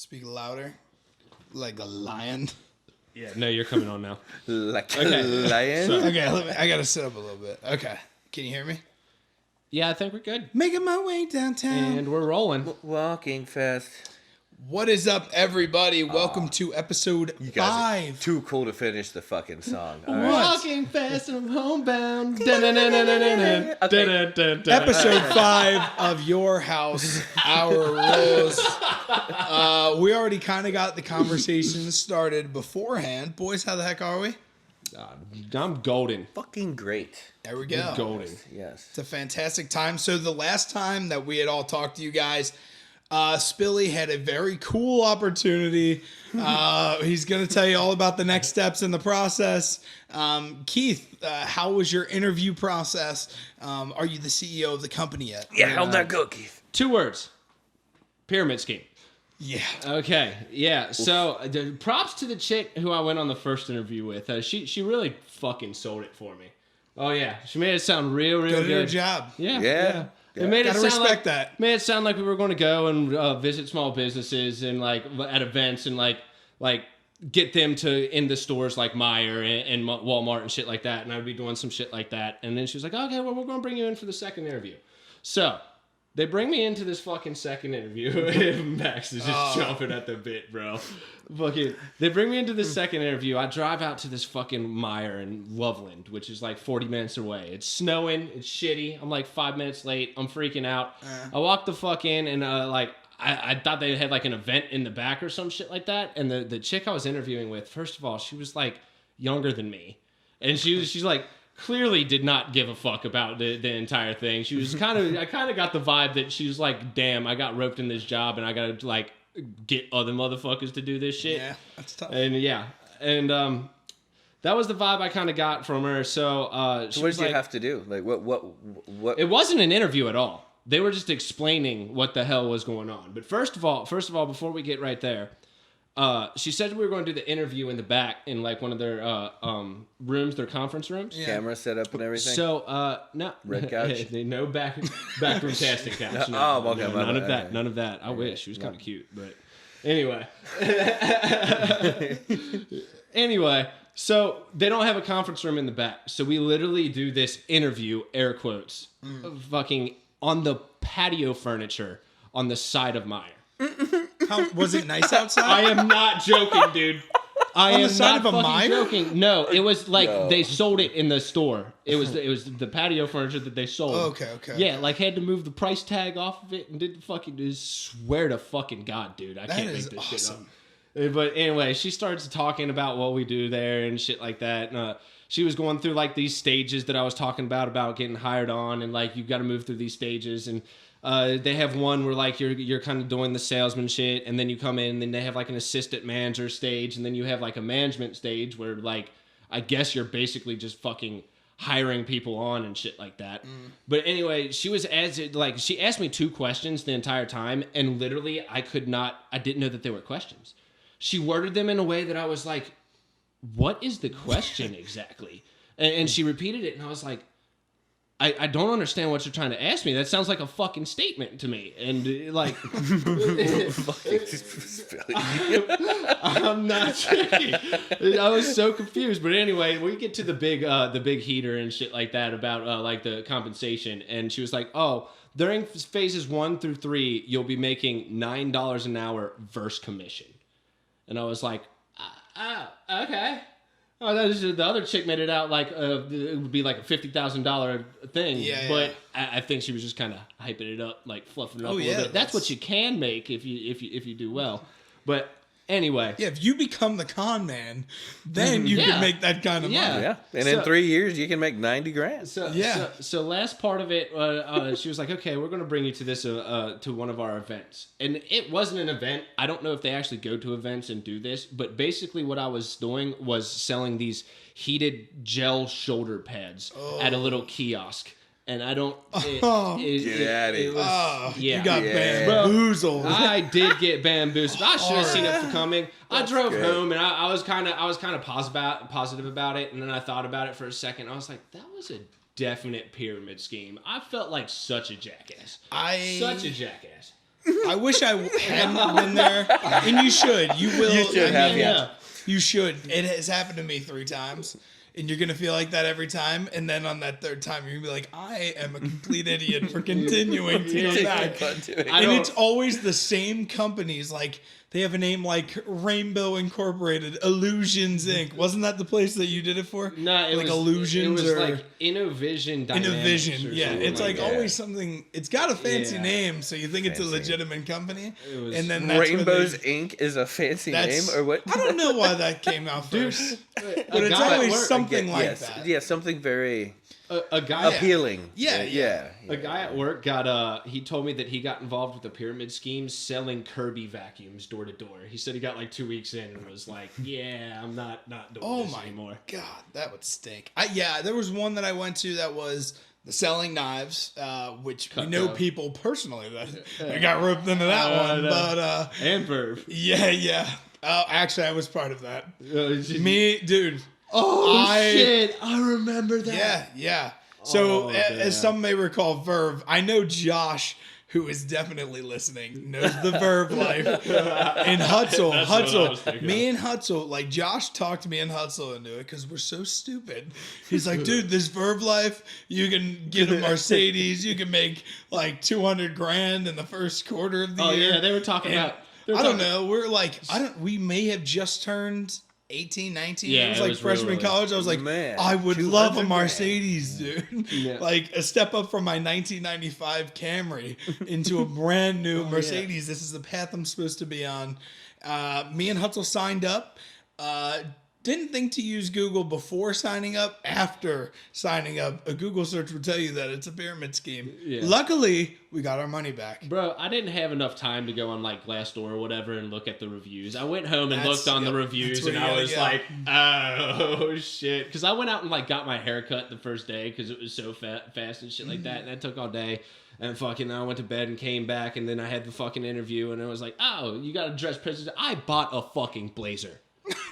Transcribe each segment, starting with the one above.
Speak louder. Like a lion. Yeah, no, you're coming on now. Like a lion? So- Okay, I gotta sit up a little bit. Okay. Can you hear me? Yeah, I think we're good. Making my way downtown. And we're rolling. Walking fast. What is up, everybody? Welcome to episode You guys 5. are too cool to finish the fucking song. All right. Walking fast and I'm homebound. Episode 5 of Your House, Our Rules. We already kind of got the conversation started beforehand. Boys, how the heck are we? I'm golden. Fucking great. There we go. Golden. Yes. It's a fantastic time. So the last time that we had all talked to you guys, Spilly had a very cool opportunity. He's going to tell you all about the next steps in the process. Keith, how was your interview process? Are you the CEO of the company yet? Yeah, how'd that go, Keith? 2 words. Pyramid scheme. Yeah. Okay, yeah. So props to the chick who I went on the first interview with. She really fucking sold it for me. Oh yeah, she made it sound real Good at her good. job. Yeah. Yeah. It made it Gotta sound respect like that. Made it sound like we were going to go and visit small businesses and like at events and like get them to in the stores like Meijer and Walmart and shit like that. And I'd be doing some shit like that. And then she was like, okay, well, we're going to bring you in for the second interview. So they bring me into this fucking second interview. Max is just jumping at the bit, bro. Fucking, they bring me into this second interview. I drive out to this fucking Meijer in Loveland, which is like 40 minutes away. It's snowing. It's shitty. I'm like 5 minutes late. I'm freaking out. I walk the fuck in and I thought they had like an event in the back or some shit like that. And the chick I was interviewing with, first of all, she was like younger than me. And she's like, clearly did not give a fuck about the entire thing. She was I kind of got the vibe that she was like, damn, I got roped in this job and I got to like get other motherfuckers to do this shit. Yeah, that's tough. And that was the vibe I kind of got from her. So, So what did you have to do? Like, what? it wasn't an interview at all. They were just explaining what the hell was going on. But first of all, before we get right there, she said we were going to do the interview in the back in like one of their rooms, their conference rooms. Yeah. Camera set up and everything? So no Red couch? no backroom casting couch. No, Oh, okay, no, my none bad. of that. Okay. None of that. I wish she was kind of cute, but anyway. Anyway, so they don't have a conference room in the back, so we literally do this interview, air quotes, fucking on the patio furniture on the side of Meijer. Was it nice outside? I am not joking, dude. I On the am side not of a fucking Meijer? joking. No, it was like No. they sold it in the store. It was the patio furniture that they sold. Okay. Yeah, like had to move the price tag off of it and did the fucking swear to fucking God, dude. I can't is make this shit up. awesome. But anyway, she starts talking about what we do there and shit like that. And, she was going through like these stages that I was talking about getting hired on, and like you've got to move through these stages. And they have one where like you're kind of doing the salesman shit, and then you come in, and then they have like an assistant manager stage, and then you have like a management stage where like I guess you're basically just fucking hiring people on and shit like that. But anyway, she asked me 2 questions the entire time, and literally I didn't know that they were questions. She worded them in a way that I was like, what is the question exactly? And she repeated it, and I was like, I don't understand what you're trying to ask me. That sounds like a fucking statement to me. And like, I'm not joking. I was so confused. But anyway, we get to the big heater and shit like that about like the compensation. And she was like, oh, during phases 1 through 3, you'll be making $9 an hour versus commission. And I was like, okay. Oh, the other chick made it out like it would be like a $50,000 thing. Yeah, but I think she was just kind of hyping it up, like fluffing it up a little yeah, bit. That's what you can make if you do well. But anyway, Yeah, if you become the con man, then you can make that kind of money. Yeah. And in 3 years, you can make 90 grand. So last part of it, she was like, okay, we're going to bring you to this to one of our events. And it wasn't an event. I don't know if they actually go to events and do this, but basically what I was doing was selling these heated gel shoulder pads at a little kiosk. And I don't... Get outta here. You got Yeah. bamboozled. I did get bamboozled. I should have seen it coming. I drove good. home and I was kind of positive about it, and then I thought about it for a second. I was like, that was a definite pyramid scheme. I felt like such a jackass. Such a jackass. I wish I hadn't been there. And you should. You will. You should have, yeah. You should. It has happened to me 3 times. And you're going to feel like that every time. And then on that 3rd time, you're going to be like, I am a complete idiot for continuing to go back. And it's always the same companies. Like, they have a name like Rainbow Incorporated, Illusions Inc. Wasn't that the place that you did it for? No, it like was Illusions. It was or like Innovision Dynamics. Innovision, yeah. It's like always something. It's got a fancy Yeah. name, so you think it's a legitimate company. It was- And then that's where Rainbows Inc. is a fancy name, or what? I don't know why that came out first, but A it's guy at always work- something like yes. that. Yeah, something very A guy appealing. Yeah. A guy at work got he told me that he got involved with the pyramid scheme selling Kirby vacuums door to door. He said he got like 2 weeks in and was like, yeah, I'm not doing this anymore. God, that would stink. There was one that I went to that was the selling knives, which we know people personally that got roped into that one. But and Verve. yeah. Actually, I was part of that. Me, dude. Oh shit! I remember that. Yeah. So, as some may recall, Verve. I know Josh, who is definitely listening, knows the Verve life. And Hutzel, me and Hutzel, like Josh talked me and Hutzel into it because we're so stupid. He's like, dude, this Verve life, you can get a Mercedes, you can make like $200,000 in the first quarter of the year. Oh yeah, they were talking about. I don't know. We're like, we may have just turned 18, 19. Yeah, it was it like was freshman really- college. I was like, Man, I would love a 200 Mercedes, dude. Yeah. Like a step up from my 1995 Camry into a brand new Mercedes. This is the path I'm supposed to be on. Me and Hutzel signed up. Didn't think to use Google before signing up. After signing up, a Google search would tell you that it's a pyramid scheme. Yeah. Luckily, we got our money back. Bro, I didn't have enough time to go on like Glassdoor or whatever and look at the reviews. I went home and looked on the reviews and I was like, oh shit. Because I went out and like got my hair cut the first day because it was so fast and shit like that. And that took all day. And fucking I went to bed and came back and then I had the fucking interview and I was like, oh, you got to dress president. I bought a fucking blazer.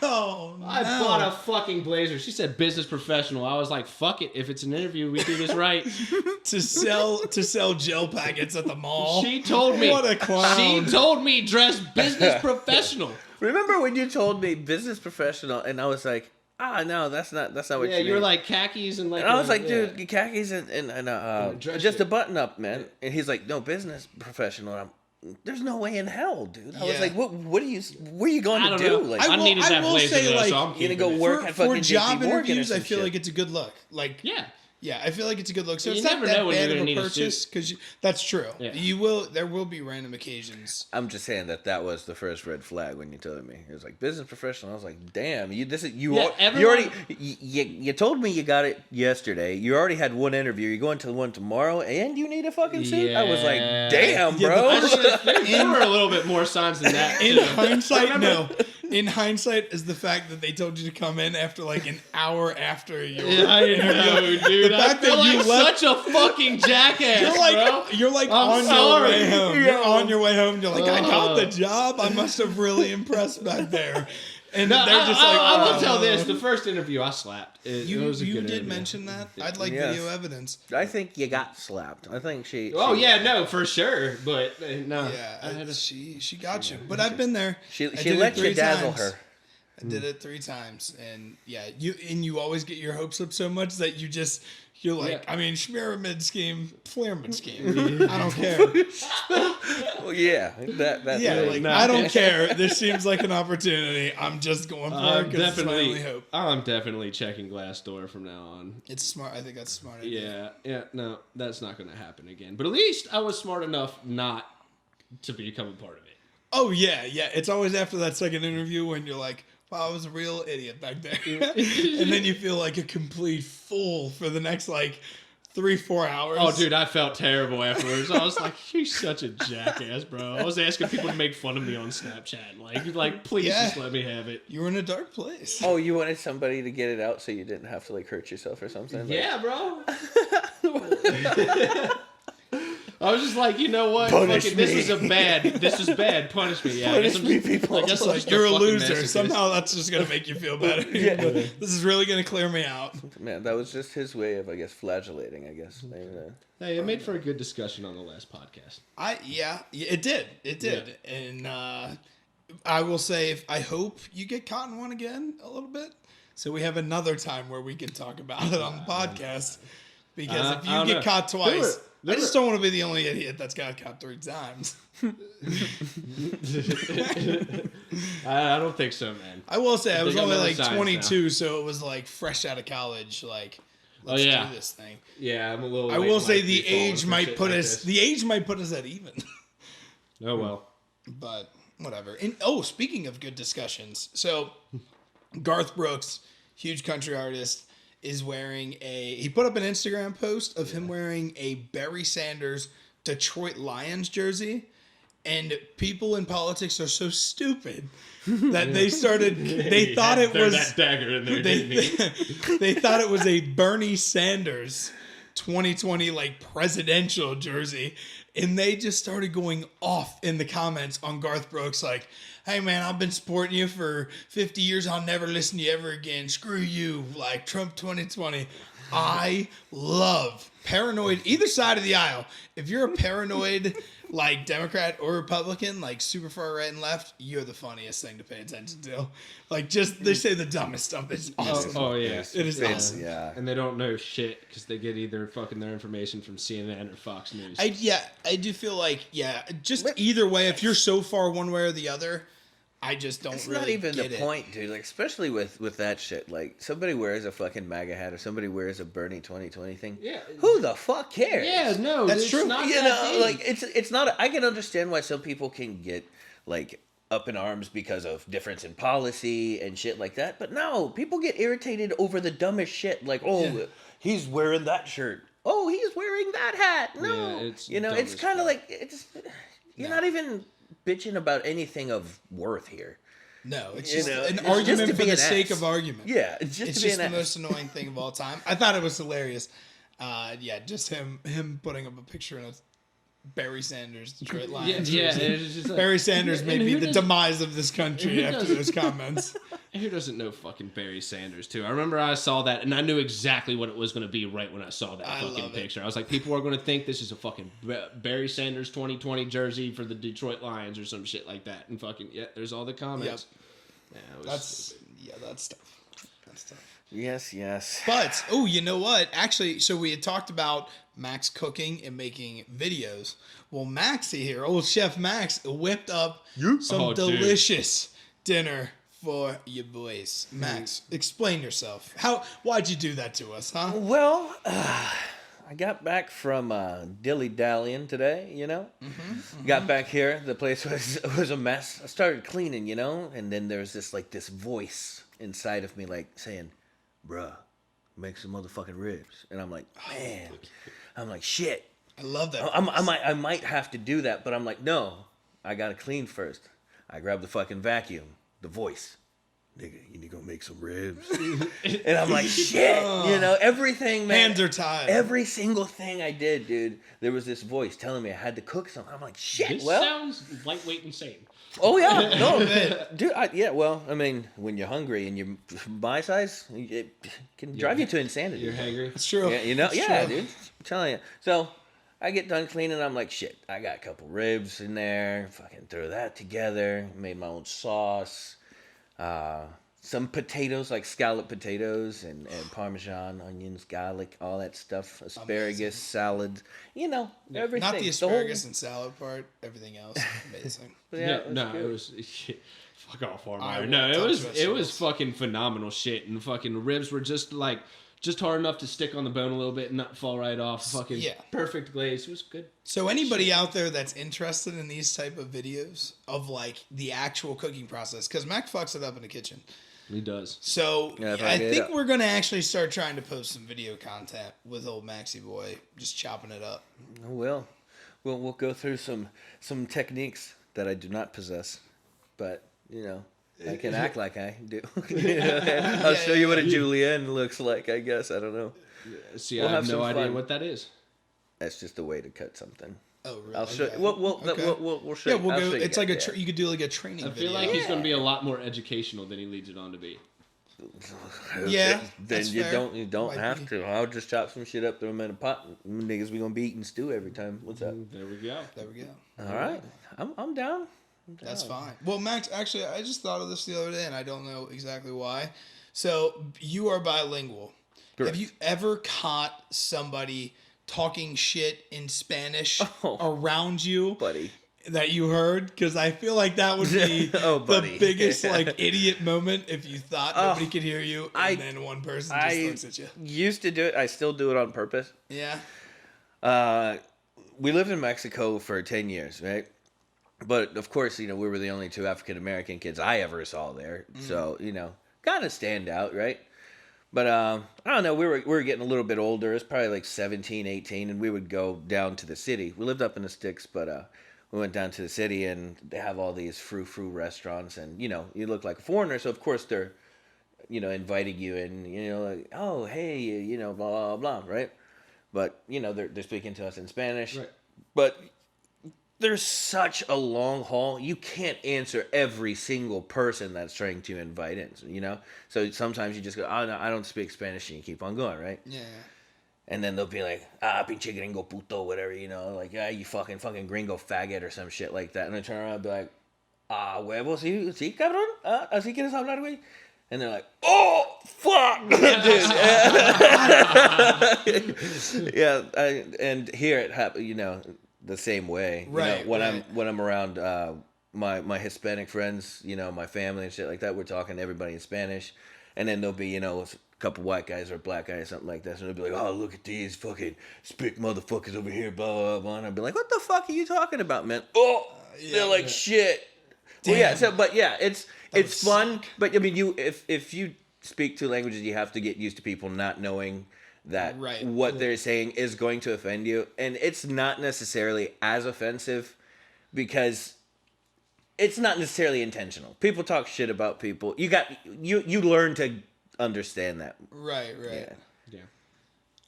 Oh, no. I bought a fucking blazer. She said business professional. I was like, fuck it. If it's an interview, we do this right. to sell gel packets at the mall. She told me. What a clown. She told me dress business professional. Remember when you told me business professional, and I was like, no, that's not what you Yeah, mean. you were like khakis and like. And I was like, yeah. dude, khakis and dress just shit. a button up, man. And he's like, no, business professional. And there's no way in hell, dude. I was Yeah. like, what are you going I to don't do? know. Like, I needed that will blazer say, though, like, so I'm you're gonna keeping go it. work at for fucking job JP Morgan or interviews, I some feel shit. like it's a good look. Like, Yeah. yeah, I feel like it's a good look. So You it's not never that know when bad you're of gonna a need a purchase because that's true. Yeah. There will be random occasions. I'm just saying that was the first red flag when you told me. It was like business professional. I was like, damn, you Yeah, already you told me you got it yesterday. You already had one interview. You're going to the one tomorrow, and you need a fucking suit. I was like, Yeah. damn, Yeah, bro. There were a little bit more signs than that. In too. hindsight, no. In hindsight, is the fact that they told you to come in after like an hour after your I know, dude. The I fact feel that you like left- such a fucking jackass, bro. You're like I'm on sorry. your way home. You're on your way home. You're like, I got the Uh. job. I must have really impressed back there. And No, they're just like, I will oh. tell this: the first interview I slapped. It was a You good did interview. mention that. I'd like Yes. video evidence. I think you got slapped. I think she. Oh she- yeah, no, for sure. But no, Yeah, she got you. But I've been there. She I she did it let you 3 dazzle times. her. I did it 3 times, and yeah, you always get your hopes up so much that you're like, Yeah. I mean, pyramid scheme, pyramid scheme. I don't care. Well, yeah, that. Yeah, thing. like No. I don't care. This seems like an opportunity. I'm just going for it because it's my only hope. I'm definitely checking Glassdoor from now on. It's smart. I think that's a smart. Idea. Yeah, no, that's not going to happen again. But at least I was smart enough not to become a part of it. Oh yeah. It's always after that second interview when you're like, wow, I was a real idiot back there, and then you feel like a complete fool for the next like 3-4 hours. Oh, dude, I felt terrible afterwards. I was like, "You're such a jackass, bro." I was asking people to make fun of me on Snapchat, like, please Yeah. just let me have it. You were in a dark place. Oh, you wanted somebody to get it out so you didn't have to like hurt yourself or something. Like, Yeah, bro. I was just like, you know what? Punish Fucking, this me. This is bad. Punish me. Yeah, Punish me, people. I guess I'm Like, just you're a fucking loser. masochist. Somehow that's just gonna make you feel better. This is really gonna clear me out. Man, that was just his way of, I guess, flagellating. I guess. Hey, it made for a good discussion on the last podcast. Yeah, it did. It did. Yeah. And I will say, I hope you get caught in one again a little bit, so we have another time where we can talk about it on the podcast. Because if I you don't get know. caught twice, There I just don't want to be the only idiot that's got caught 3 times. I don't think so, man. I will say I was They got only another like signs 22, so it was like fresh out of college. Like, let's yeah. do this thing. Yeah, I'm a little. I late will in say life the to be falling age for might shit put like us. this. The age might put us at even. Oh well. But whatever. And speaking of good discussions, so Garth Brooks, huge country artist, is wearing he put up an Instagram post of him wearing a Barry Sanders Detroit Lions jersey, and people in politics are so stupid that they thought it was that dagger in there. didn't he? they thought it was a Bernie Sanders 2020 like presidential jersey, and they just started going off in the comments on Garth Brooks like, hey man, I've been supporting you for 50 years, I'll never listen to you ever again, screw you, like Trump 2020. I love paranoid, either side of the aisle. If you're a paranoid like Democrat or Republican, like super far right and left, you're the funniest thing to pay attention to. Like, just they say the dumbest stuff. It's awesome. Oh yeah. It is awesome. Yeah. And they don't know shit because they get either fucking their information from CNN or Fox News. I do feel like, just either way, if you're so far one way or the other, I just don't It's really not even the get it. point, dude. Like, especially with that shit. Like, somebody wears a fucking MAGA hat or somebody wears a Bernie 2020 thing. Yeah. Who the fuck cares? Yeah, no, That's it's true. Not You that know, deep. like it's not. I can understand why some people can get like up in arms because of difference in policy and shit like that. But no, people get irritated over the dumbest shit. Like, he's wearing that shirt. Oh, he's wearing that hat. No, Yeah, it's you know, dumb it's as kind of fuck. like you're not even bitching about anything of worth here. No, it's You just know, an it's just argument to for be the an sake ass. of argument. Yeah, it's just It's to be just an the ass. most annoying thing of all time. I thought it was hilarious. Just him putting up a picture in a Barry Sanders Detroit Lions. yeah, jersey. it's just like, Barry Sanders may and be who the doesn't- demise of this country who after doesn't- those comments. who doesn't know fucking Barry Sanders too? I remember I saw that and I knew exactly what it was going to be right when I saw that I fucking love it. picture. I was like, people are going to think this is a fucking Barry Sanders 2020 jersey for the Detroit Lions or some shit like that. And fucking there's all the comments. Yeah, it was That's stupid. that's tough. That's tough. Yes. But you know what? Actually, so we had talked about Max cooking and making videos. Well, Maxie here, old Chef Max, whipped up some Oh, dude. delicious dinner for you boys. Max, explain yourself. Why'd you do that to us, huh? Well, I got back from dilly-dallying today, you know? Got back here, the place was a mess. I started cleaning, you know? And then there's this voice inside of me saying, bruh, make some motherfucking ribs. And I'm like, man. I'm like, shit. I love that. I might have to do that, but I'm like, no, I gotta clean first. I grab the fucking vacuum, the voice. Nigga, you need to go make some ribs. And I'm like, shit. You know, everything, man. Hands are tied. Every single thing I did, dude, there was this voice telling me I had to cook something. I'm like, shit, This well. sounds lightweight insane. Oh, yeah. No, dude, I mean, when you're hungry and you're my size, it can drive you to insanity. You're hangry. It's true. Yeah, you know, It's yeah, true. dude. I'm telling you. So I get done cleaning. I'm like, shit. I got a couple ribs in there. Fucking throw that together. Made my own sauce. Some potatoes, like scalloped potatoes and Parmesan, onions, garlic, all that stuff. Asparagus, Amazing. salad. You know, everything. Not the whole- asparagus and salad part. Everything else, amazing. Yeah, It was fuck off, I Armire. won't No, it touch was vegetables. fucking phenomenal shit, and fucking ribs were just hard enough to stick on the bone a little bit and not fall right off. Fucking Yeah. perfect glaze. It was good. So anybody out there that's interested in these type of videos of the actual cooking process, because Mac fucks it up in the kitchen. He does. So Yeah, if I I get it think up. we're gonna actually start trying to post some video content with old Maxie boy, just chopping it up. We'll go through some techniques that I do not possess, but you know, I can act like I do. I'll show you what a julienne looks like. I guess I don't know. See, We'll I have have no some idea fun. what that is. That's just a way to cut something. Oh, really? I'll show. Okay. We'll show. Yeah, you. we'll I'll go. show you It's guys, like you could do like a training. I feel video. like he's going to be a lot more educational than he leads it on to be. Yeah, Then that's you fair. don't Might have be. to. I'll just chop some shit up, throw them in a pot. Niggas, we gonna be eating stew every time. What's up? There we go. There we go. All right, I'm down. That's fine. Well, Max, actually, I just thought of this the other day, and I don't know exactly why. So you are bilingual. Correct. Have you ever caught somebody talking shit in Spanish around you, buddy. that you heard? Because I feel like that would be Oh, the buddy. biggest like idiot moment if you thought nobody could hear you, and then one person just I looks at you. used to do it. I still do it on purpose. Yeah. We lived in Mexico for 10 years, right? But of course, we were the only two African American kids I ever saw there. So, kind of stand out, right? But I don't know, we were getting a little bit older. It was probably like 17, 18, and we would go down to the city. We lived up in the sticks, but we went down to the city, and they have all these frou-frou restaurants, and you look like a foreigner, so of course they're inviting you in, like, oh, hey, blah blah blah, right? But they're speaking to us in Spanish. Right. But there's such a long haul. You can't answer every single person that's trying to invite in, So sometimes you just go, oh, no, I don't speak Spanish, and you keep on going, right? Yeah. And then they'll be like, pinche gringo puto, whatever, like, you fucking gringo faggot or some shit like that. And I turn around and be like, huevo, sí, cabrón? ¿Así quieres hablar, güey? And they're like, oh, fuck! Dude. Yeah, and here it happened, the same way. Right, when right. I'm around my Hispanic friends, my family and shit like that, we're talking to everybody in Spanish. And then there'll be, a couple white guys or a black guy or something like that. So they'll be like, oh, look at these fucking spick motherfuckers over here, blah, blah, blah. And I'll be like, what the fuck are you talking about, man? Oh, they're like, shit. Well, yeah, it's fun. But, I mean, if you speak two languages, you have to get used to people not knowing that what they're saying is going to offend you. And it's not necessarily as offensive because it's not necessarily intentional. People talk shit about people. You learn to understand that. Right. Yeah.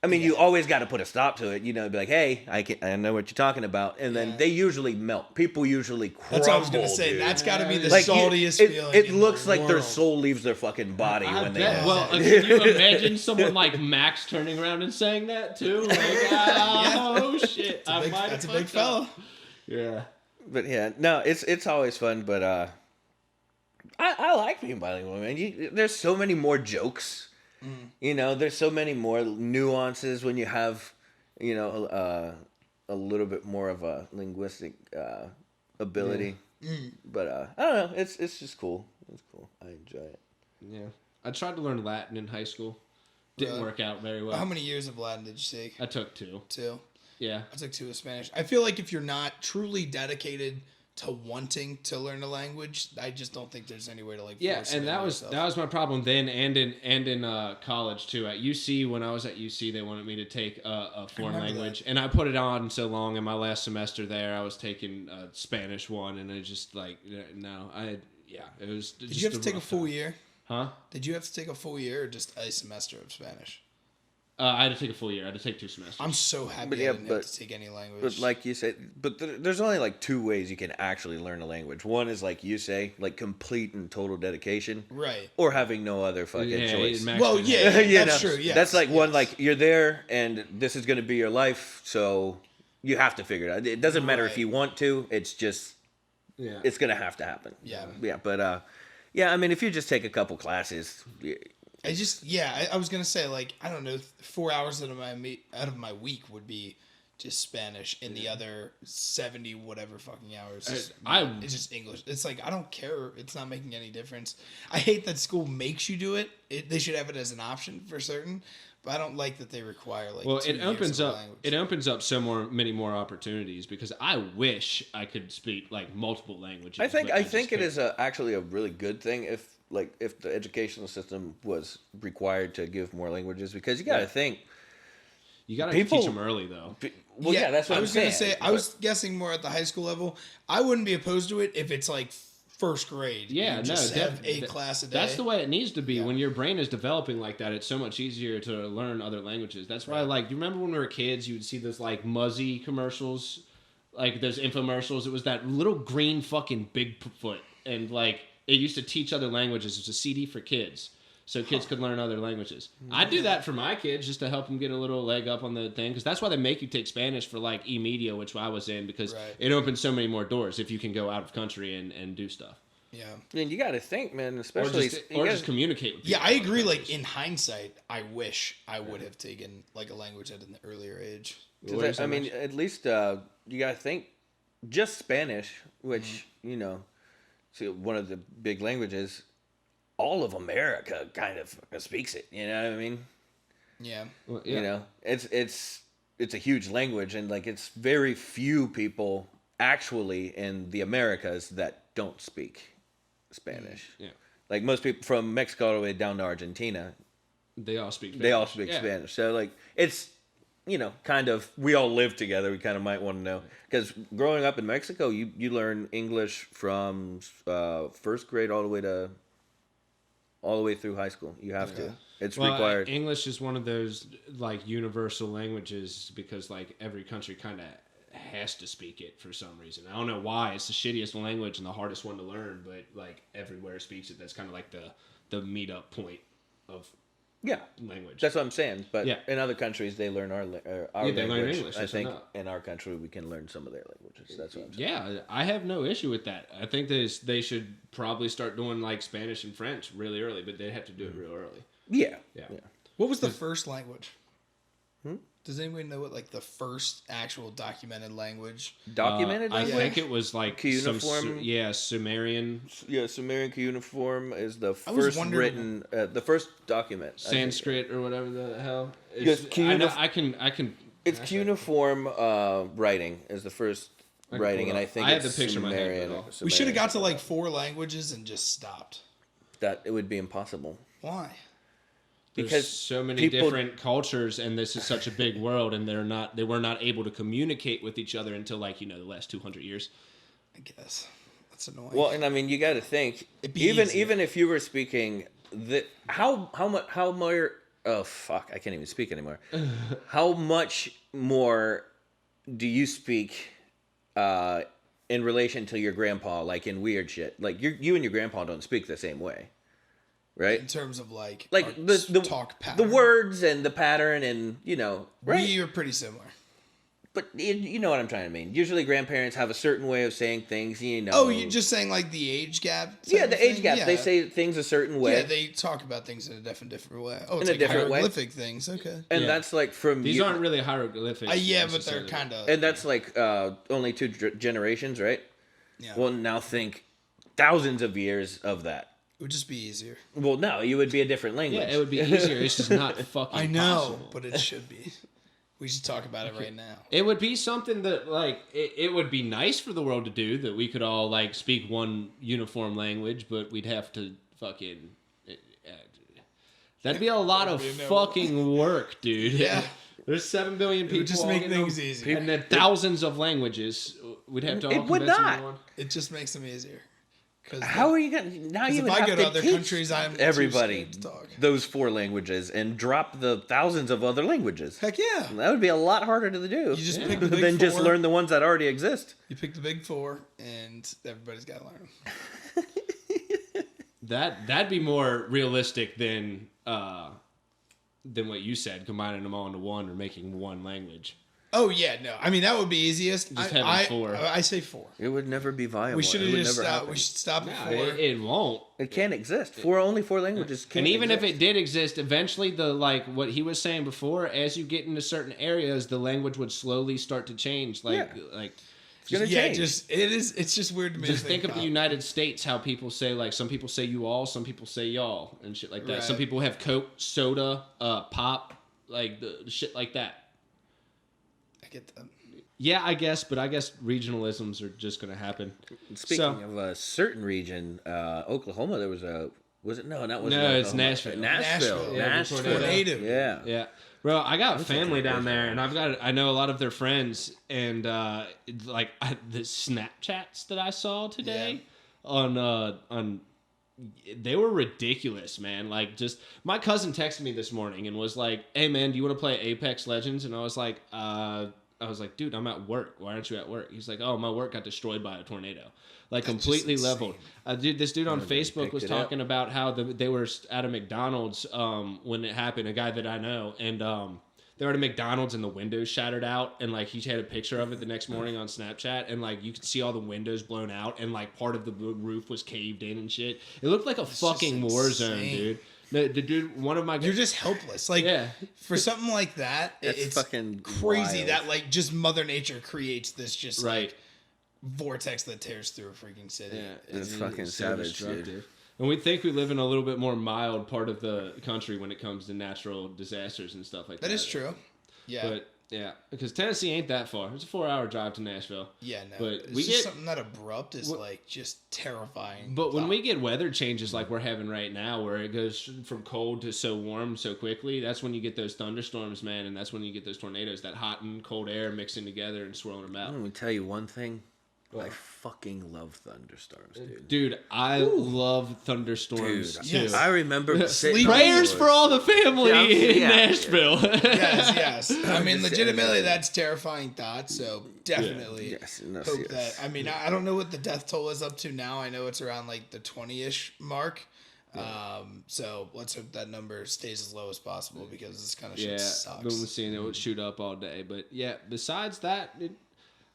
I mean, you always got to put a stop to it. Be like, hey, I know what you're talking about. And then they usually melt. People usually crumble. That's what I was going to say. Dude. That's got to be the Like, saltiest feeling. It in looks the like their world. soul leaves their fucking body when they bet. do Well, that. can you imagine someone like Max turning around and saying that too? Like, oh shit, That's a big fella. Yeah. But yeah, no, it's always fun. But I like being bilingual, man. There's so many more jokes. There's so many more nuances when you have, a little bit more of a linguistic ability. But I don't know. It's just cool. It's cool. I enjoy it. Yeah. I tried to learn Latin in high school. Didn't Really? work out very well. How many years of Latin did you take? I took 2. 2. Yeah. I took 2 of Spanish. I feel like if you're not truly dedicated to wanting to learn a language, I just don't think there's any way to Yeah, force and it that on was yourself. my problem then, and in college too. At UC, when I was at UC, they wanted me to take a foreign remember language, and I put it on so long. In my last semester there, I was taking a Spanish one, and I just like no, it was. Did you have to take a full year? Huh? Did you have to take a full year or just a semester of Spanish? I had to take a full year. I had to take 2 semesters. I'm so happy I didn't have to take any language. But like you said, there's only like 2 ways you can actually learn a language. One is like you say, like complete and total dedication, right. or having no other fucking choice. Max Well, did yeah, that. that's true. Yeah, That's like one, like you're there and this is going to be your life, so you have to figure it out. It doesn't matter if Right. you want to. It's just, Yeah. it's going to have to happen. Yeah. Yeah, but yeah, I mean, if you just take a couple classes, I was gonna say, like, I don't know, 4 hours out of my week would be just Spanish, and the other 70 whatever fucking hours it's just English. It's like, I don't care. It's not making any difference. I hate that school makes you do it. They should have it as an option for certain, but I don't like that they require like. Well, 2 it years opens of up. language. It opens up many more opportunities because I wish I could speak like multiple languages. I think but just it can't. is actually a really good thing if the educational system was required to give more languages, because you got to think. You got to people- teach them early though. Well, yeah, that's what I was I'm gonna saying. say. I was guessing more at the high school level. I wouldn't be opposed to it if it's like first grade. Yeah, You no, just have a that- class a day. That's the way it needs to be. When your brain is developing like that, it's so much easier to learn other languages. That's why, like, you remember when we were kids, you would see those like Muzzy commercials like those infomercials. It was that little green fucking Bigfoot, and like it used to teach other languages. It was a CD for kids, so kids could learn other languages. I do that for my kids just to help them get a little leg up on the thing, because that's why they make you take Spanish for like e-media, which I was in, because it opens so many more doors if you can go out of country and do stuff. Yeah. And you got to think, man, especially or just communicate with people. Yeah, I agree. Like in hindsight, I wish I would have taken like a language at an earlier age. I mean, at least you got to think just Spanish, which you know, see, one of the big languages. All of America kind of speaks it. You know what I mean? Yeah. Well, yeah. You know, it's a huge language, and like it's very few people actually in the Americas that don't speak Spanish. Yeah. Like most people from Mexico all the way down to Argentina, They all speak Spanish. they all speak Spanish. So like it's, you know, kind of, we all live together. We kind of might want to know, because growing up in Mexico, you learn English from first grade all the way through high school. You have to. It's required. English is one of those like universal languages, because like every country kind of has to speak it for some reason. I don't know why. It's the shittiest language and the hardest one to learn, but like everywhere speaks it. That's kind of like the meetup point of language. That's what I'm saying. But in other countries, they learn our language. They learn English. I think in our country, we can learn some of their languages. That's what I'm saying. Yeah, I have no issue with that. I think they should probably start doing like Spanish and French really early, but they have to do it real early. Yeah. What was the first language? Does anybody know what like the first actual documented language? Documented I language? think it was like Cuneiform? Sumerian. Yeah, Sumerian cuneiform is the I was first wondering- written, the first document. I think. Sanskrit or whatever the hell. Yes, I can. It's cuneiform writing is the first writing, and I think I have it's the picture in my head, Sumerian. though. We should have got to like 4 languages and just stopped. That it would be impossible. Why? There's Because so many people- different cultures, and this is such a big world, and they were not able to communicate with each other until like the last 200 years. I guess that's annoying. Well, and I mean, you got to think It'd be even easier. even if you were speaking how more oh fuck, I can't even speak anymore. How much more do you speak in relation to your grandpa, like in weird shit? Like you and your grandpa don't speak the same way, right? in terms of like Like our the talk pattern, the words and the pattern, and right? we are pretty similar. But you know what I'm trying to mean. Usually, grandparents have a certain way of saying things. Oh, you're just saying like the age gap? Yeah, type the of age thing? gap. Yeah. They say things a certain way. Yeah, they talk about things in a different way. Oh, it's In a like different way. hieroglyphic things. Okay. and Yeah. that's like from These you- aren't really hieroglyphics. Yeah, but they're necessarily. kind of. and that's like only 2 generations, right? Yeah. Well, now think thousands of years of that. It would just be easier. Well, no, it would be a different language. Yeah, it would be easier. It's just not fucking. I know, possible. but it should be. We should talk about it right now. It would be something that, like, it would be nice for the world to do, that we could all, like, speak one uniform language, but we'd have to fucking... that'd be a lot of fucking work, dude. Yeah. There's 7 billion people. It would just make all, you know, things easier. And then thousands of languages. We'd have to all It would convince not. everyone. It just makes them easier. Because How are you gonna? Now you if would I have go to to other teach countries, I'm too everybody scared to talk. those 4 languages and drop the thousands of other languages. Heck yeah. That would be a lot harder to do. You just pick the big than just 4. learn the ones that already exist. You pick the big 4, and everybody's got to learn them. That'd be more realistic than what you said, combining them all into one or making one language. Oh yeah, no. I mean that would be easiest. Just having 4. I say 4. It would never be viable. We should It have would just never stopped. happen. We should stop at 4. It won't. It can't exist. Only 4 languages can't And even if exist. it did exist, eventually what he was saying before, as you get into certain areas, the language would slowly start to change. Yeah. It's gonna Yeah, change. it's just weird to me. Just to think of the about. United States, how people say, like, some people say you all, some people say y'all, and shit like that. Right. Some people have Coke, soda, pop, like the shit like that. I get that. Yeah, I guess regionalisms are just going to happen. Speaking of a certain region, Oklahoma, there was a... Was it? No, that wasn't No, it's Oklahoma. Nashville. Nashville. Yeah, Nashville. tornado. Tornado. Yeah. Yeah. Bro, I got family down there, and I know a lot of their friends, and the Snapchats that I saw today on they were ridiculous, man. Like, just my cousin texted me this morning and was like, "Hey, man, do you want to play Apex Legends?" And I was like, I was like, dude, I'm at work. Why aren't you at work? He's like, oh, my work got destroyed by a tornado. Like, That's completely just leveled. This dude on Facebook was picked it up. talking about how they were at a McDonald's when it happened, a guy that I know, and they were at a McDonald's and the windows shattered out, and like he had a picture of it the next morning on Snapchat, and like you could see all the windows blown out, and like part of the roof was caved in and shit. It looked like a fucking war zone, dude. The dude, one of my You're just helpless. Like for something like that, it's fucking crazy wild. that like just Mother Nature creates this just right. like vortex that tears through a freaking city. Yeah, It's fucking so savage, dude. destructive. And we think we live in a little bit more mild part of the country when it comes to natural disasters and stuff like that. That is true. Yeah. But yeah, because Tennessee ain't that far. It's a 4-hour drive to Nashville. Yeah, no. But It's we just get- something that abrupt is like just terrifying. But when we get weather changes like we're having right now, where it goes from cold to so warm so quickly, that's when you get those thunderstorms, man, and that's when you get those tornadoes, that hot and cold air mixing together and swirling about. Let me tell you one thing. I fucking love thunderstorms, dude. Dude, I love thunderstorms Dude, too. yes. I remember sitting Prayers on for all the family in Yeah. Nashville. yes. I mean, just- legitimately, that's terrifying thought. So definitely Yes, no, hope yes. that. I mean, I don't know what the death toll is up to now. I know it's around like the 20-ish mark. So let's hope that number stays as low as possible because this kind of shit Yeah, sucks. been seeing it would shoot up all day. But yeah, besides that,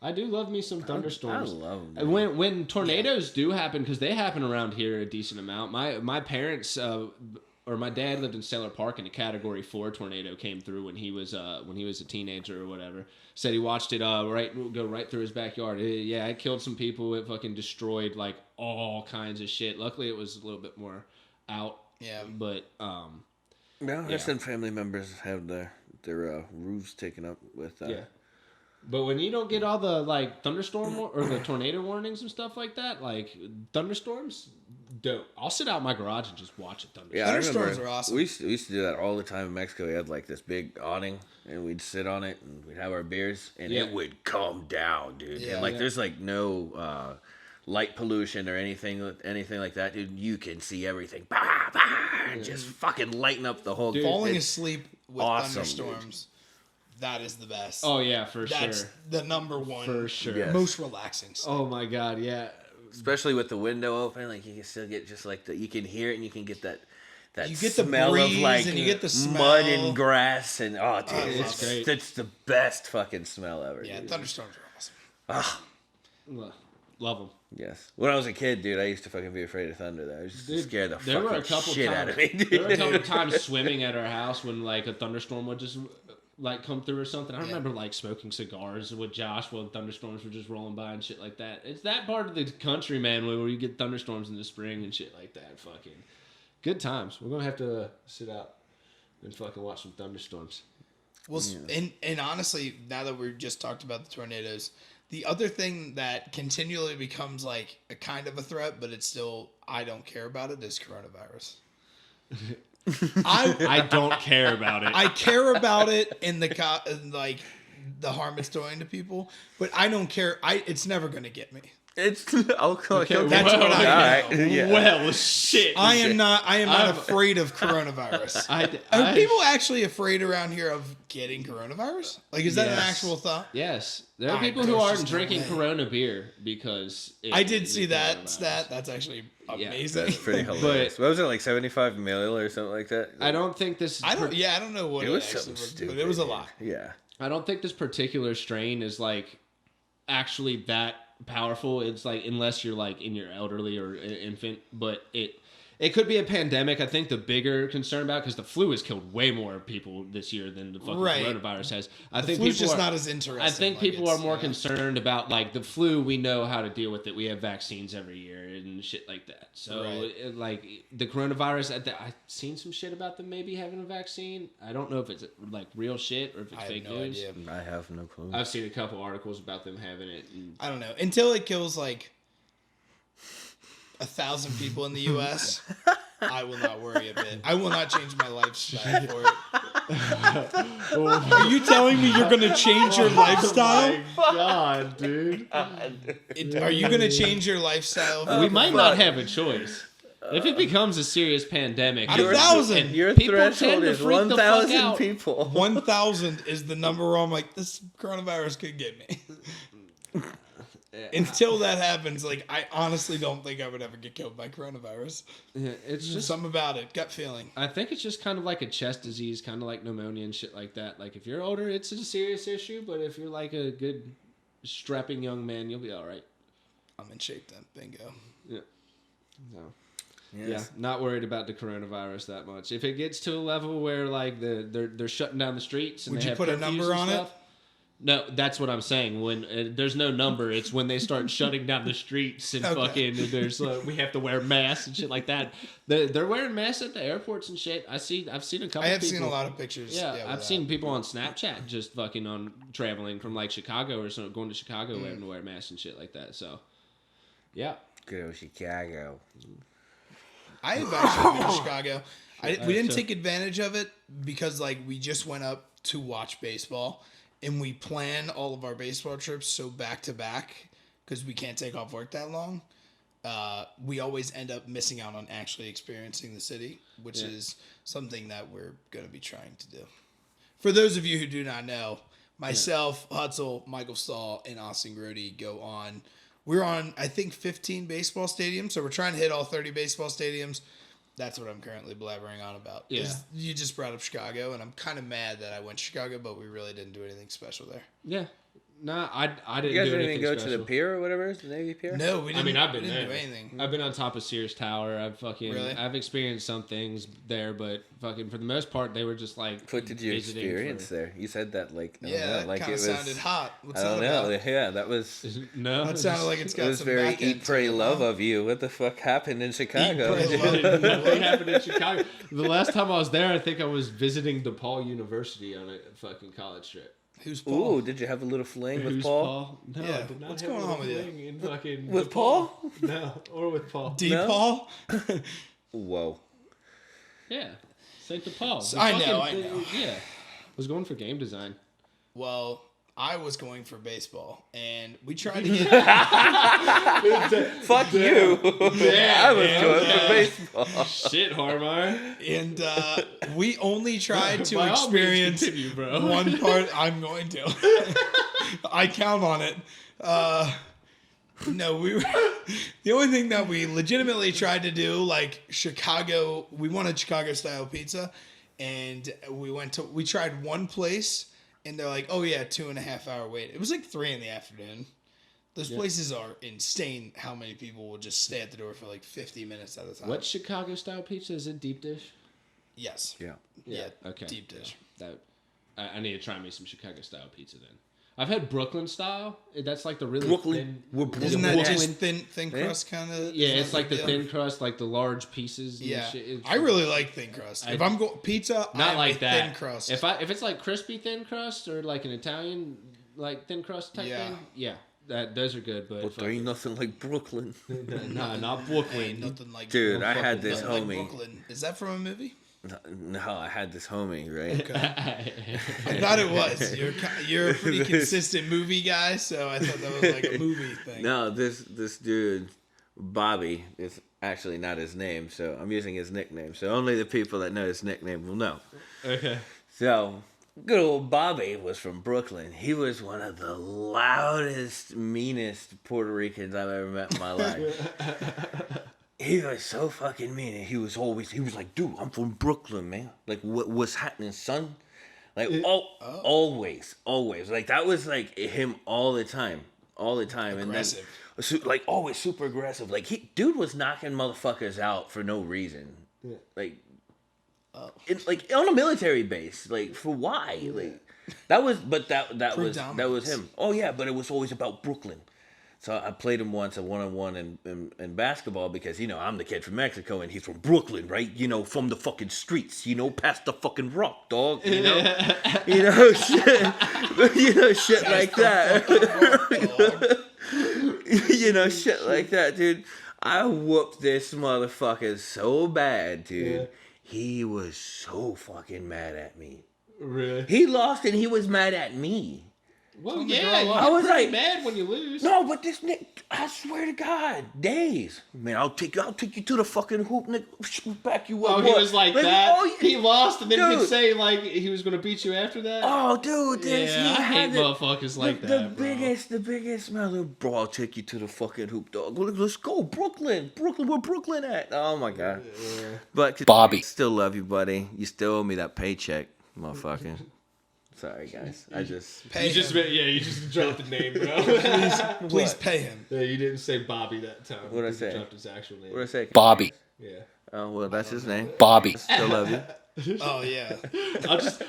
I do love me some thunderstorms. I love them. When tornadoes do happen, because they happen around here a decent amount. My parents or my dad lived in Stellar Park, and a Category 4 tornado came through when he was a teenager or whatever. Said he watched it go right through his backyard. It killed some people. It fucking destroyed like all kinds of shit. Luckily, it was a little bit more out. Yeah. But No, I've seen family members have their roofs taken up with. yeah. But when you don't get all the like thunderstorm or the tornado warnings and stuff like that, like thunderstorms, I'll sit out in my garage and just watch a thunderstorm. Yeah, I Thunderstorms remember are awesome. We used to do that all the time in Mexico. We had like this big awning, and we'd sit on it, and we'd have our beers, and Yeah. it would calm down, dude. Yeah. and like, Yeah. there's like no light pollution or anything like that, dude. You can see everything, bah, bah, and just fucking lighten up the whole. Falling it's asleep with awesome, thunderstorms, that is the best. Oh yeah, for That's sure, the number one, for sure. Yeah. most relaxing. Stuff. Oh my god, yeah. especially with the window open, like you can still get just like you can hear it, and you can get that You get the smell of breeze like and you get the smell. mud and grass, and oh, dude, love it's it. great. It's the best fucking smell ever. Yeah, dude. thunderstorms are awesome. Love them. Yes. When I was a kid, dude, I used to fucking be afraid of thunder. That was just scared the There were a fucking couple shit times, out of me, dude. There were a couple times swimming at our house when like a thunderstorm would just like come through or something. I remember like smoking cigars with Josh while thunderstorms were just rolling by and shit like that. It's that part of the country, man, where you get thunderstorms in the spring and shit like that. Fucking good times. We're gonna have to sit out and fucking watch some thunderstorms. Well, and honestly, now that we just talked about the tornadoes, the other thing that continually becomes like a kind of a threat, but it's still I don't care about it, is coronavirus. I don't care about it. I care about it in like the harm it's doing to people, but I don't care. It's never gonna get me. It's okay. That's what I know. Alright, yeah. Well, shit. I am not I'm- afraid of coronavirus. Are I- people actually afraid around here of getting coronavirus? Like, is that an Yes. actual thought? Yes, there are I- people who there's aren't just no drinking way. Corona beer because I did it's see that coronavirus. stat. That's actually Yeah. amazing. That's pretty hilarious. What was it, like 75 mil or something like that? I don't think this. I don't know what It it, was actually something was, stupid. but it was a dude. lot. Yeah. I don't think this particular strain is like actually that powerful. It's like unless you're like in your elderly or infant, but it could be a pandemic. I think the bigger concern about because the flu has killed way more people this year than the fucking Right. coronavirus has. I The think flu's people just are, not as interesting. I think like people are it's, more yeah. concerned about like the flu. We know how to deal with it. We have vaccines every year and shit like that. So Right. like the coronavirus, I've seen some shit about them maybe having a vaccine. I don't know if it's like real shit or if it's I have fake no news. idea. I have no clue. I've seen a couple articles about them having it. And I don't know. Until it kills like 1,000 people in the U.S., I will not worry a bit. I will not change my lifestyle for it. Are you telling me you're going to change your lifestyle? God, dude. Are you going to change your lifestyle? We might not have a choice. If it becomes a serious pandemic, Out of 1,000. Your people threshold tend to is freak the fuck 1,000 out. people. 1,000 is the number where I'm like, this coronavirus could get me. Until that happens, like, I honestly don't think I would ever get killed by coronavirus. Yeah, it's just Something about it, gut feeling. I think it's just kind of like a chest disease, kind of like pneumonia and shit like that. Like if you're older, it's a serious issue, but if you're like a good strapping young man, you'll be all right. I'm in shape then. Bingo. Yeah. So. Yes. Yeah, not worried about the coronavirus that much. If it gets to a level where like they're shutting down the streets, and Would they you have put a curfews number and on it? stuff, no, that's what I'm saying. When there's no number, it's when they start shutting down the streets and Okay. fucking. And there's we have to wear masks and shit like that. They're wearing masks at the airports and shit. I've seen a couple. I have people, seen a lot of pictures. Yeah, with I've that. seen people on Snapchat just fucking on traveling from like Chicago or something, going to Chicago Mm. having to wear masks and shit like that. So, yeah. Good old Chicago. I have actually been to Chicago. We didn't so- take advantage of it because like we just went up to watch baseball, and we plan all of our baseball trips so back to back because we can't take off work that long. We always end up missing out on actually experiencing the city, which is something that we're going to be trying to do. For those of you who do not know, myself, Hutzel, Michael Stahl, and Austin Grody go on. We're on, I think, 15 baseball stadiums, so we're trying to hit all 30 baseball stadiums. That's what I'm currently blabbering on about. Yeah. You just brought up Chicago, and I'm kind of mad that I went to Chicago, but we really didn't do anything special there. Yeah. Nah, I didn't You guys do didn't anything even go special. to the pier or whatever? The Navy Pier? No, we didn't. I mean, I've been we didn't there. do anything. I've been on top of Sears Tower. I've experienced some things there, but fucking for the most part, they were just like. What did you visiting experience there? You said that like I don't Yeah, know, that like kind it of was. sounded hot. What's I don't that know. about? Yeah, that was. No, That sounded like it's It got was some very back end eat, pray, to it, love huh? of you. What the fuck happened in Chicago? Eat, pray, love. Nothing happened in Chicago. The last time I was there, I think I was visiting DePaul University on a fucking college trip. Who's Paul? Ooh, did you have a little fling with Who's Paul? No, Yeah, I did not what's have going a on with you? fling in fucking With DePaul. Paul? No, or with Paul. D. No? Paul? Whoa. Yeah, St. DePaul. I know. Yeah, was going for game design. Well, I was going for baseball, and we tried to get. Fuck you. I was going for baseball. Shit, Harmar. And we only tried to By all means, experience continue, bro. one part. I'm going to. I count on it. No, we were the only thing that we legitimately tried to do, like Chicago. We wanted Chicago style pizza, and we tried one place, and they're like, "Oh yeah, 2.5 hour wait." It was like 3 p.m. Those places are insane. How many people will just stay at the door for like 50 minutes at a time? What Chicago style pizza is it? Deep dish. Yes. Yeah. Yeah. Okay. Deep dish. That I need to try me some Chicago style pizza then. I've had Brooklyn style. That's like the really Brooklyn. thin. We're Isn't Brooklyn. that just thin crust kind of? Yeah, it's like the thin crust, like the large pieces. And Yeah, shit. I really like thin crust. If I'm going pizza, Not I'm like a that. thin crust. If it's like crispy thin crust or like an Italian like thin crust type thing, yeah, those are good. But But there ain't nothing like Brooklyn. nah, not Ain't Brooklyn. nothing like Dude, I had this nothing like homie. Brooklyn. Is that from a movie? No, I had this homie, right? Okay. I thought it was. You're a pretty consistent movie guy, so I thought that was like a movie thing. No, this dude, Bobby, is actually not his name, so I'm using his nickname. So only the people that know his nickname will know. Okay. So, good old Bobby was from Brooklyn. He was one of the loudest, meanest Puerto Ricans I've ever met in my life. He was so fucking mean. And he was like, dude, I'm from Brooklyn, man. Like, what's happening, son? Like, always. Like, that was like him all the time. Aggressive. And then, like, always super aggressive. Like, dude was knocking motherfuckers out for no reason. Yeah. Like, like on a military base. Like, for why? Like, that was him. Oh yeah, but it was always about Brooklyn. So I played him once a one-on-one in basketball because, you know, I'm the kid from Mexico and he's from Brooklyn, right? You know, from the fucking streets, you know, past the fucking rock, dog, you know? Shit like that. Shit like that, dude. I whooped this motherfucker so bad, dude. Yeah. He was so fucking mad at me. Really? He lost and he was mad at me. Well, to yeah, grow I up. was like- mad when you lose. No, but this nigga, I swear to God, days. Man, I'll take you to the fucking hoop, nigga. Back you up. Oh, he was like that. Oh, yeah. He lost, and then he'd Dude. say like he was gonna beat you after that. Oh, dude, this yeah, he I had hate motherfuckers like the that, bro. the biggest smile. Bro, I'll take you to the fucking hoop, dog. Let's go, Brooklyn, where Brooklyn at? Oh my God. But Bobby, still love you, buddy. You still owe me that paycheck, motherfucker. Sorry, guys. I just Pay You just him. you just dropped the name, bro. Please What? pay him. Yeah, you didn't say Bobby that time. What'd I You say? dropped his actual name. what did I say? Bobby. Yeah. Oh well, that's his name. Bobby. Still love you. Oh yeah. I'll just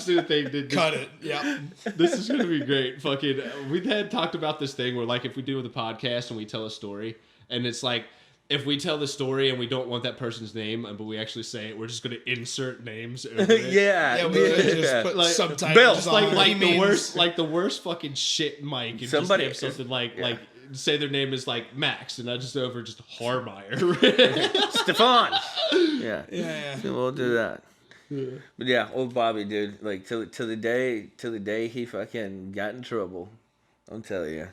do the thing. Dude, Cut it. Yeah. This is gonna be great. Fucking, we had talked about this thing where like if we do the podcast and we tell a story, and it's like if we tell the story and we don't want that person's name, but we actually say it, we're just gonna insert names. Over it. Yeah. Yeah, we could just put Like, subtitles Bill. Just on like it. the worst fucking shit Mike and Somebody- just have something like yeah. like say their name is like Max and I just over just Harmeyer. Stefan. Yeah. Yeah. So we'll do that. But yeah, old Bobby, dude. Like till the day he fucking got in trouble. I'll tell you,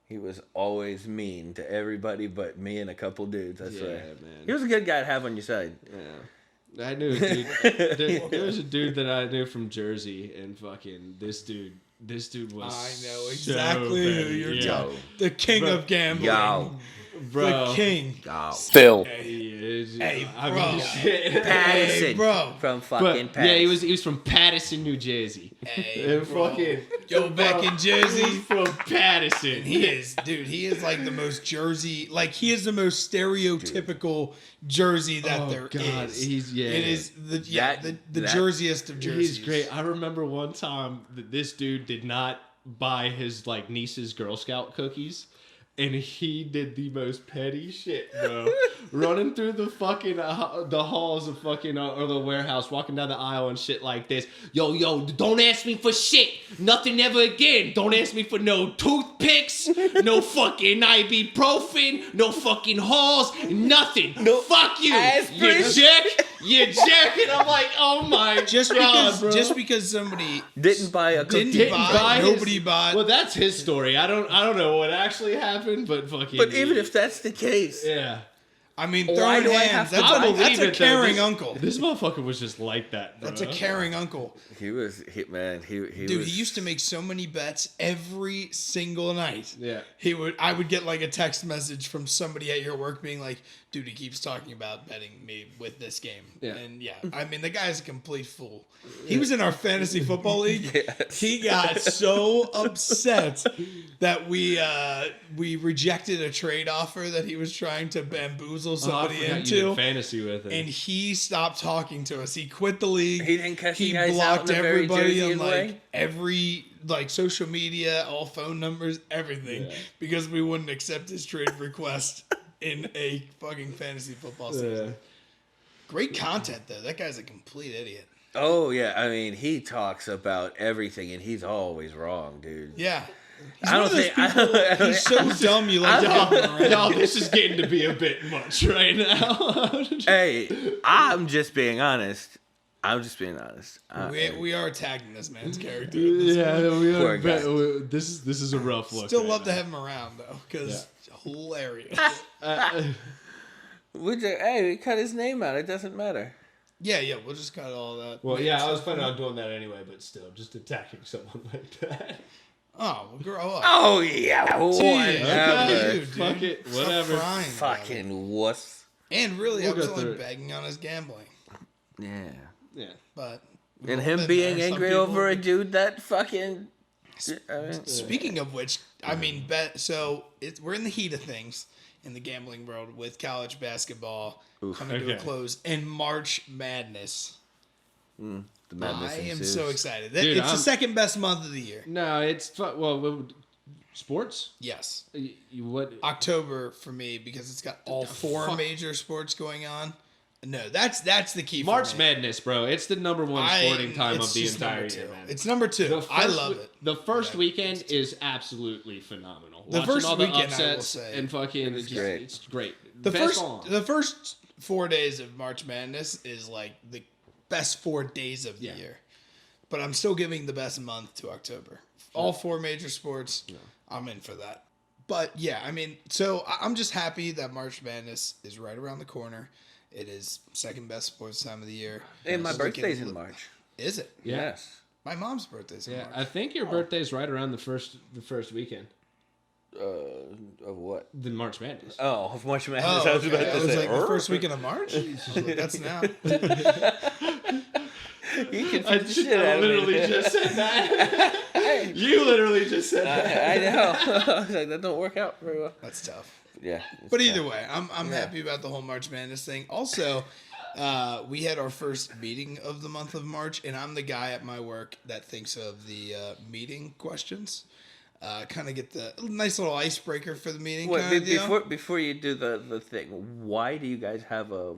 he was always mean to everybody but me and a couple dudes. I swear. man. He was a good guy to have on your side. Yeah. I knew a dude. There was a dude that I knew from Jersey, and fucking this dude was. I know so exactly who petty. you're Yeah. talking. The king Bro. of gambling. Yo. Bro. The king. Oh. Phil. He is. Hey, I bro. mean, shit. Patterson. Hey, bro. From But, fucking Patterson. yeah, he was from Paterson, New Jersey. Hey, And bro. fucking Yo, back in Jersey. He's from Paterson. He is, dude. He is like the most Jersey, like he is the most stereotypical Jersey that Oh, there God, is. he's- yeah. It is the the That- Jerseyest of Jerseys. He's great. I remember one time that this dude did not buy his like niece's Girl Scout cookies. And he did the most petty shit, bro. Running through the fucking the halls of fucking or the warehouse, walking down the aisle and shit like this. Yo, don't ask me for shit. Nothing ever again. Don't ask me for no toothpicks, no fucking ibuprofen, no fucking halls, nothing. No Fuck you, aspirin. you jerk. You jerk. And I'm like, oh my just god, because bro. just because somebody didn't buy a cookie. didn't buy, his- nobody bought. Well, that's his story. I don't know what actually happened, but fucking. But even if that's the case, yeah, I mean, Why throwing do I hands. have to That's, buy- a, that's believe a it, though. caring This- uncle. This motherfucker was just like that, bro. That's a caring uncle. he was man. He Dude, was. he used to make so many bets every single night. Yeah. I would get like a text message from somebody at your work being like, dude, he keeps talking about betting me with this game. Yeah. And yeah, I mean, the guy's a complete fool. He was in our fantasy football league. Yes. He got so upset that we rejected a trade offer that he was trying to bamboozle Oh, I somebody forgot you into. did fantasy with him. And he stopped talking to us. He quit the league. He didn't cuss He you guys out blocked in a very everybody on Jerseyan like way? every like social media, all phone numbers, everything, Yeah. because we wouldn't accept his trade request in a fucking fantasy football season. Great content though. That guy's a complete idiot. Oh yeah, I mean he talks about everything and he's always wrong, dude. Yeah. He's I one of don't those think- people. He's so dumb. You like to have him around. Y'all, this is getting to be a bit much right now. Hey, I'm just being honest. We are attacking this man's character. in this yeah, one. we Poor are. guy. This is a rough look. Still right love to now. have him around though, because hilarious. Hey, we cut his name out. It doesn't matter. Yeah, we'll just cut all that. Well, yeah, I was planning on doing that anyway, but still, just attacking someone like that. Oh, well, grow up. Oh yeah, Okay, whatever. dude. Fuck it, Stop whatever. crying about it. Fucking wuss. And really, We'll I was go only through it. begging on his gambling, Yeah. Yeah. but And we've him been being there. Some angry people- over a dude that fucking. I mean, Speaking of which, I mean, we're in the heat of things in the gambling world with college basketball coming to a Okay. close and March Madness. the madness I am ensues. so excited. Dude, It's the I'm- second best month of the year. No, it's sports. Yes. What? October for me because it's got all four fuck? major sports going on. No, that's the key. For March me. Madness, bro. It's the number one sporting time it's of the just entire number year, two. man. It's number two. I love it. The first weekend is absolutely phenomenal. The Watching first all the weekend, I will upsets say, and fucking it's great. It's great. The Best on. first 4 days of March Madness is like the best 4 days of the Yeah. year. But I'm still giving the best month to October all 4 major sports. I'm in for that. But yeah, I mean, so I'm just happy that March Madness is right around the corner. It is second best sports time of the year. And my Just like birthday's in March. Is it? Yeah. Yes. My mom's birthday's in Yeah, March. I think your birthday's right around the first weekend. Of what? The March Madness. Oh, of March Madness. Oh, I was about okay. to I was say. like the first weekend of March. That's now. You confused the shit out of me. literally just said that. You literally just said that. I know. I was like, that don't work out very well. That's tough. Yeah. But either way, I'm happy about the whole March Madness thing. Also, we had our first meeting of the month of March, and I'm the guy at my work that thinks of the meeting questions. Kind of get the nice little icebreaker for the meeting. Wait, before you do the thing, why do you guys have a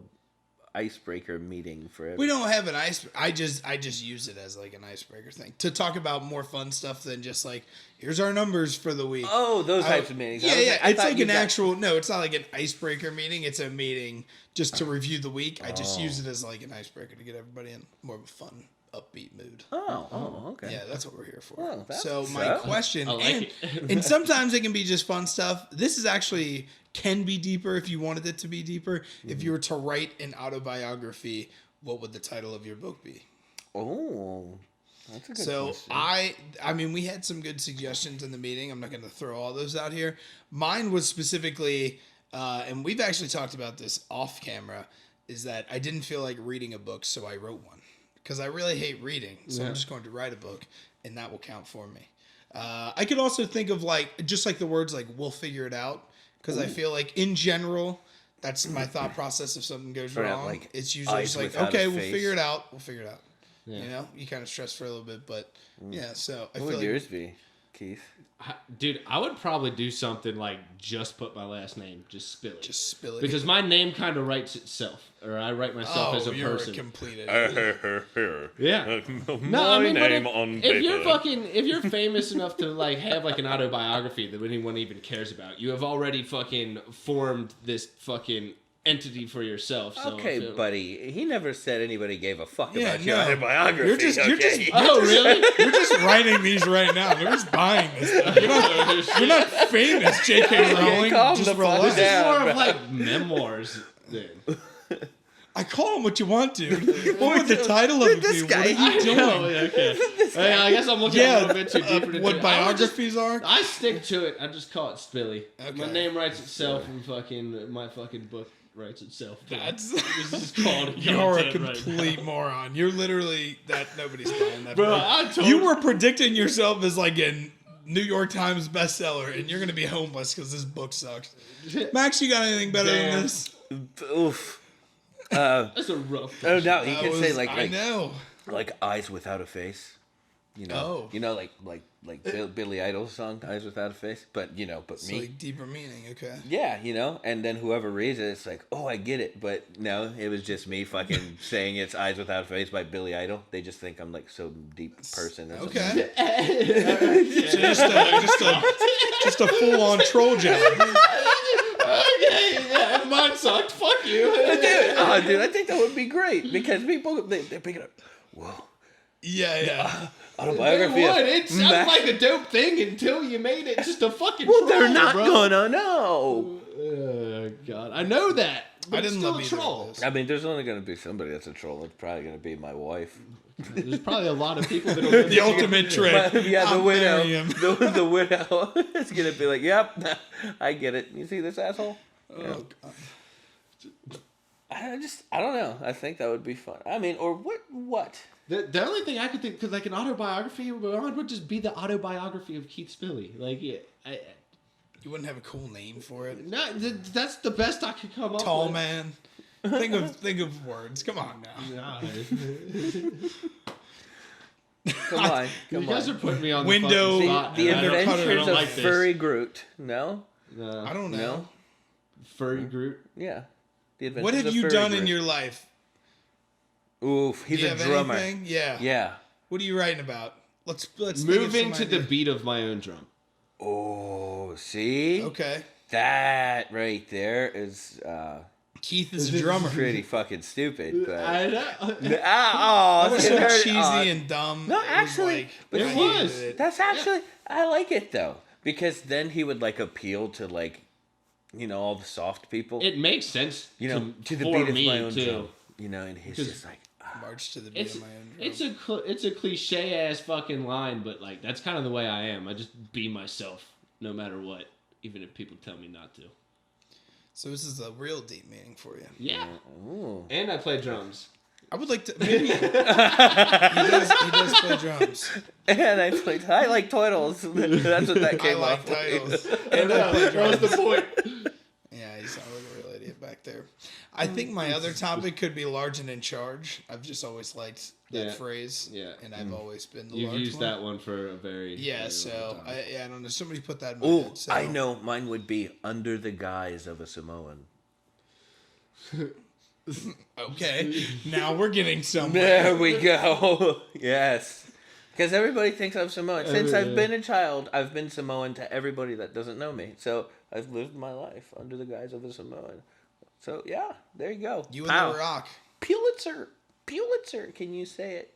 icebreaker meeting for we don't have an ice. I just use it as like an icebreaker thing to talk about more fun stuff than just like here's our numbers for the week. Oh, those types of meetings. Yeah, yeah. It's like an actual. actual. No, it's not like an icebreaker meeting. It's a meeting just to review the week. I just use it as like an icebreaker to get everybody in more of a fun, upbeat mood. Oh, okay. Yeah, that's what we're here for. Oh, that's so what's my up. question, I like it. and sometimes it can be just fun stuff. This is actually can be deeper if you wanted it to be deeper. If you were to write an autobiography, what would the title of your book be? Oh, that's a good So question. I mean, we had some good suggestions in the meeting. I'm not going to throw all those out here. Mine was specifically, and we've actually talked about this off camera, is that I didn't feel like reading a book, so I wrote one. Because I really hate reading, so I'm just going to write a book, and that will count for me. I could also think of like, just like the words like, we'll figure it out. Because I feel like in general, that's my thought process if something goes Or wrong. like It's usually eyes just like, without okay, a we'll face. figure it out. We'll figure it out. Yeah. You know, you kind of stress for a little bit, but yeah. So I What feel would like yours be, Keith? Dude, I would probably do something like just put my last name, just spill it. just spill it. Because my name kind of writes itself, or I write myself as a you're person. a complete idiot. Yeah. My I mean, but name on if you're paper. if you're famous enough to like have like an autobiography that anyone even cares about, you have already fucking formed this fucking entity for yourself. So I Okay, feel- buddy. He never said anybody gave a fuck Yeah, about your no. autobiography. You're just Oh really? you're just writing these right now. They're just buying this stuff. You're not famous, J.K. Rowling. calm Just the fuck relax. down. More bro. of like memoirs then. I call them what you want to. What would the title of it This be? guy- What are you doing? Oh, yeah, okay. Hey, I guess I'm looking a little bit too deep into what it. biographies are? I stick to it. I just call it Spilly. Okay. My name writes itself, and fucking my fucking book writes itself. That's This is called you're a content right complete moron. You're literally that nobody's buying that. Bro, book. I told You were predicting yourself as like a New York Times bestseller, and you're gonna be homeless because this book sucks. Max, you got anything better Damn. than this? Oof. That's a rough. Oh no, he That can was- say I know. like eyes without a face. You know, Oh. you know, like Billy Idol's song "Eyes Without a Face," but It's me. like deeper meaning. Okay. Yeah, and then whoever reads it, it's like, oh, I get it. But no, it was just me fucking saying it's Eyes Without a Face by Billy Idol. They just think I'm like so deep person. Or something. Okay. So just a full on troll job. Okay, yeah, mine sucked. Fuck you. Dude, I think that would be great because people they're picking up. Whoa, Yeah. autobiography. It of would. It sounded Max- like a dope thing until you made it just a fucking Well, troll, they're not bro. gonna know. God, I know that. But I didn't it's still love a either of troll. those. I mean, there's only gonna be somebody that's a troll. It's probably gonna be my wife. There's probably a lot of people that will The ultimate trick. Yeah, the I'm widow. marrying him. The widow is gonna be like, "Yep, I get it. You see this asshole?" Oh, God. I don't know. I think that would be fun. I mean, or what? The only thing I could think, because like an autobiography would just be the autobiography of Keith Spilly. Like, yeah, You wouldn't have a cool name for it. no, that's the best I could come up Tall with. man. Think of words. Come on now. Nah. Come on, You come guys on. are putting me on Window- the fucking spot. The and I don't- I Adventures don't of like this. Furry Groot. No, I don't know. No. Furry Groot. yeah. The Adventures What have of you Furry done in Groot. your life? Oof, Do he's you a have drummer. anything? Yeah. Yeah. What are you writing about? Let's think of Moving some to the idea. beat of my own drum. Oh, see? Okay. That right there is Keith is a drummer. Pretty fucking stupid. But... I know. That was so it cheesy hurt. and dumb. No, It actually, but I it hated was. it. That's actually I like it though, because then he would like appeal to like, all the soft people. It makes sense. To the for beat of me my own too. drum. And he's 'Cause just like, March to the beat It's of my own drum. it's a cliche ass fucking line, but like that's kind of the way I am. I just be myself no matter what, even if people tell me not to. So this is a real deep meaning for you. Yeah. ooh. And I play drums. I would like to maybe he does play drums. And I like titles. That's what that I came like off. titles. And that was the point. Yeah, you sound like a real idiot back there. I think my other topic could be large and in charge. I've just always liked that Yeah. phrase. Yeah. And I've always been the You've large used one. that one for a very Yeah, very so long time. I don't know. Somebody put that in my Ooh, head. So. I know. Mine would be under the guise of a Samoan. Okay, now we're getting somewhere. There we go. Yes. Because everybody thinks I'm Samoan. Since I've been a child, I've been Samoan to everybody that doesn't know me. So I've lived my life under the guise of a Samoan. So yeah, there you go. You Pow. and the Rock. Pulitzer. Pulitzer. Can you say it?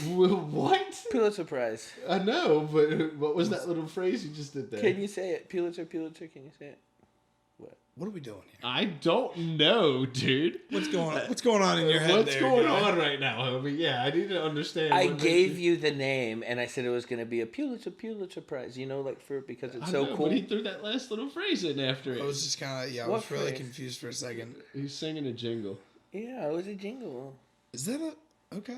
What? Pulitzer Prize. I know, but what was that little phrase you just did there? Can you say it? Pulitzer, Pulitzer. Can you say it? What are we doing here? I don't know, dude. What's going on? What's going on in your head? What's there, going guy? on right now, homie? Yeah, I need to understand. I what makes gave you the name, and I said it was going to be a Pulitzer Prize. Because it's I so know, cool. But he threw that last little phrase in after it. I was just kind of I What was really phrase? confused for a second. He's singing a jingle. Yeah, it was a jingle. Is that a okay?